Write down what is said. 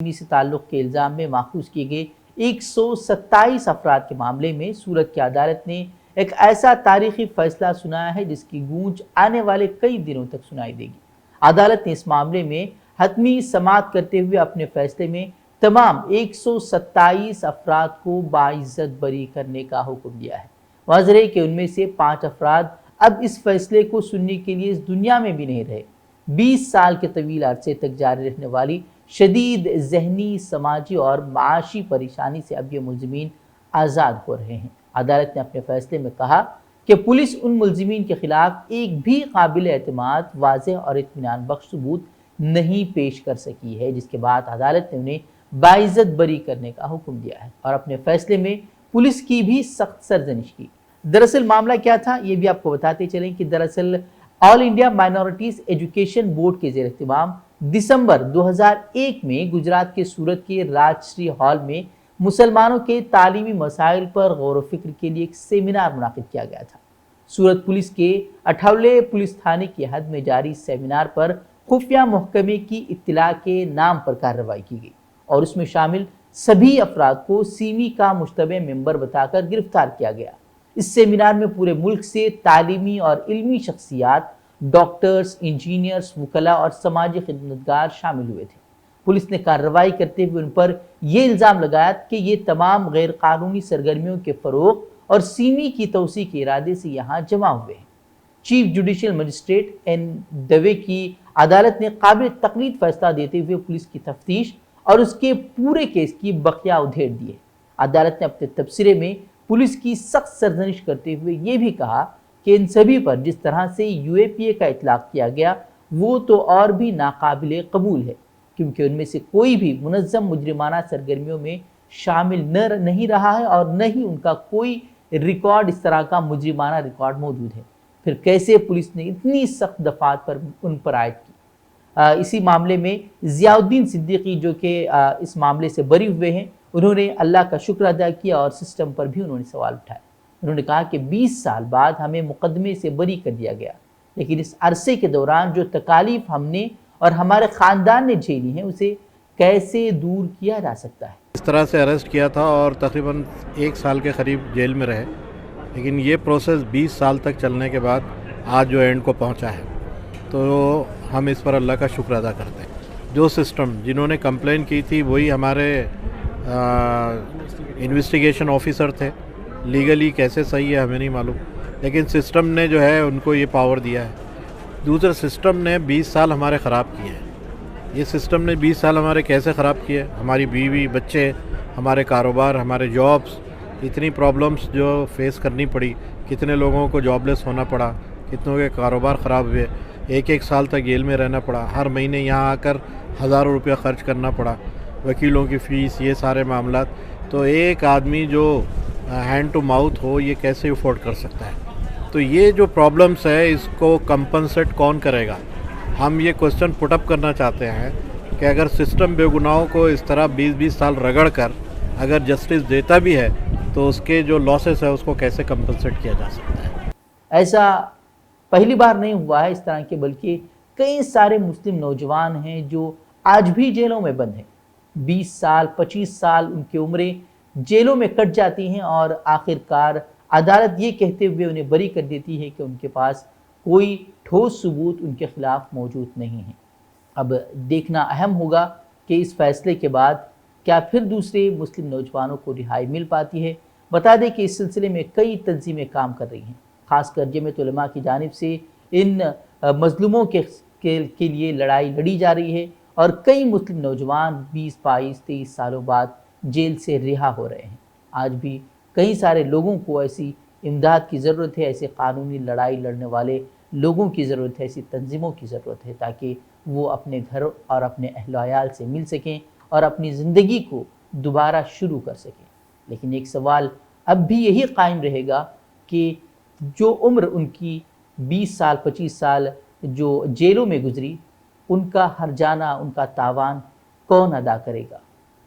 से ताल्लुक़ के इल्ज़ाम में माखूज़ किए गए 127 अफराद के मामले में सूरत की अदालत ने एक ऐसा तारीखी फैसला सुनाया है जिसकी गूंज आने वाले कई दिनों तक सुनाई देगी। अदालत ने इस मामले में हतमी समाअत करते हुए अपने फैसले में तमाम 127 अफराद को बाइज्जत बरी करने का हुक्म दिया है। वाज़ेह है कि उनमें से 5 अफराद अब इस फैसले को सुनने के लिए इस दुनिया में भी नहीं रहे। 20 साल के तवील अरसे तक जारी रहने वाली शदीद ज़हनी, समाजी और माशी परेशानी से अब ये मुलज़िमीन आज़ाद हो रहे हैं। अदालत ने अपने फैसले में कहा कि पुलिस उन मुलज़िमीन के ख़िलाफ़ एक भी काबिल एतमाद, वाज़ेह और इत्मीनान बख्श सबूत नहीं पेश कर सकी है, जिसके बाद अदालत ने उन्हें बाइज्जत बरी करने का हुक्म दिया है और अपने फैसले में पुलिस की भी सख्त सरजनिश की। दरअसल मामला क्या था ये भी आपको बताते चलें कि दरअसल all India minorities education board के ज़ेर इत्तिमाम दिसंबर 2001 में गुजरात के सूरत के राजश्री हॉल में मुसलमानों के तालीमी मसाइल पर गौर व फिक्र के लिए एक सेमिनार मुनाकिद किया गया था। सूरत पुलिस के अठौले पुलिस थाने की हद में जारी सेमिनार पर खुफिया महकमे की इत्तला के नाम पर कार्रवाई की गई और उसमें शामिल सभी अफराद को सीमी का मुश्तबे मेंबर बताकर गिरफ्तार किया गया। इस सेमिनार में पूरे मुल्क से तालीमी और इल्मी शख्सियात, डॉक्टर्स, इंजीनियर्स, वकला और समाजी खिदमतगार शामिल हुए थे। पुलिस ने कार्रवाई करते हुए उन पर यह इल्ज़ाम लगाया कि ये तमाम गैर कानूनी सरगर्मियों के फ़रोग़ और सीमी की तोसी के इरादे से यहाँ जमा हुए हैं। Chief judicial magistrate N Dave की अदालत ने काबिल तकलीद फैसला देते हुए पुलिस की तफ्तीश और उसके पूरे केस की बकिया उधेड़ दी है। अदालत ने अपने तबसरे में पुलिस की सख्त सरजनिश करते हुए ये भी कहा कि इन सभी पर जिस तरह से UAPA का इतलाक़ किया गया वो तो और भी नाकाबिले कबूल है, क्योंकि उनमें से कोई भी मुनज़्ज़म मुजरिमाना सरगर्मियों में शामिल नहीं रहा है और न ही उनका कोई रिकॉर्ड, इस तरह का मुजरिमाना रिकॉर्ड मौजूद है। फिर कैसे पुलिस ने इतनी सख्त दफ़ात पर उन पर आयद की। इसी मामले में ज़ियाउद्दीन सिद्दीकी जो कि इस मामले से बरी हुए हैं, उन्होंने अल्लाह का शुक्र अदा किया और सिस्टम पर भी उन्होंने सवाल उठाए। उन्होंने कहा कि 20 साल बाद हमें मुकदमे से बरी कर दिया गया, लेकिन इस अरसे के दौरान जो तकालीफ हमने और हमारे ख़ानदान ने झेली हैं उसे कैसे दूर किया जा सकता है। इस तरह से अरेस्ट किया था और तकरीबन 1 साल के करीब जेल में रहे, लेकिन ये प्रोसेस 20 साल तक चलने के बाद आज जो एंड को पहुंचा है, तो हम इस पर अल्लाह का शुक्र अदा करते हैं। जो सिस्टम जिन्होंने कंप्लेन की थी वही हमारे इन्वेस्टिगेशन ऑफिसर थे। लीगली कैसे सही है हमें नहीं मालूम, लेकिन सिस्टम ने जो है उनको ये पावर दिया है। दूसरा, सिस्टम ने 20 साल हमारे ख़राब किए हैं। ये सिस्टम ने 20 साल हमारे कैसे ख़राब किए? हमारी बीवी, बच्चे, हमारे कारोबार, हमारे जॉब्स, इतनी प्रॉब्लम्स जो फेस करनी पड़ी, कितने लोगों को जॉबलेस होना पड़ा, कितनों के कारोबार ख़राब हुए, 1-1 साल तक जेल में रहना पड़ा, हर महीने यहाँ आकर हज़ारों रुपया खर्च करना पड़ा, वकीलों की फ़ीस, ये सारे मामला। तो एक आदमी जो हैंड टू माउथ हो ये कैसे अफोर्ड कर सकता है? तो ये जो प्रॉब्लम्स है इसको कंपनसेट कौन करेगा? हम ये क्वेश्चन पुटअप करना चाहते हैं कि अगर सिस्टम बेगुनाहों को इस तरह 20-20 साल रगड़ कर अगर जस्टिस देता भी है तो उसके जो लॉसेस है उसको कैसे कंपनसेट किया जा सकता है? ऐसा पहली बार नहीं हुआ है इस तरह के, बल्कि कई सारे मुस्लिम नौजवान हैं जो आज भी जेलों में बंद हैं। 20 साल, 25 साल उनकी उम्रें जेलों में कट जाती हैं और आखिरकार अदालत ये कहते हुए उन्हें बरी कर देती है कि उनके पास कोई ठोस सबूत उनके खिलाफ मौजूद नहीं है। अब देखना अहम होगा कि इस फैसले के बाद क्या फिर दूसरे मुस्लिम नौजवानों को रिहाई मिल पाती है। बता दें कि इस सिलसिले में कई तंजीमें काम कर रही हैं, खासकर जमीयत उलमा की जानिब से इन मजलूमों के लिए लड़ाई लड़ी जा रही है और कई मुस्लिम नौजवान 20, 22, 23 सालों बाद जेल से रिहा हो रहे हैं। आज भी कई सारे लोगों को ऐसी इमदाद की ज़रूरत है, ऐसे कानूनी लड़ाई लड़ने वाले लोगों की ज़रूरत है, ऐसी तंजीमों की ज़रूरत है, ताकि वो अपने घर और अपने अहल-व-अयाल से मिल सकें और अपनी ज़िंदगी को दोबारा शुरू कर सकें। लेकिन एक सवाल अब भी यही कायम रहेगा कि जो उम्र उनकी 20 साल, 25 साल जो जेलों में गुजरी, उनका हर्जाना, उनका तावान कौन अदा करेगा?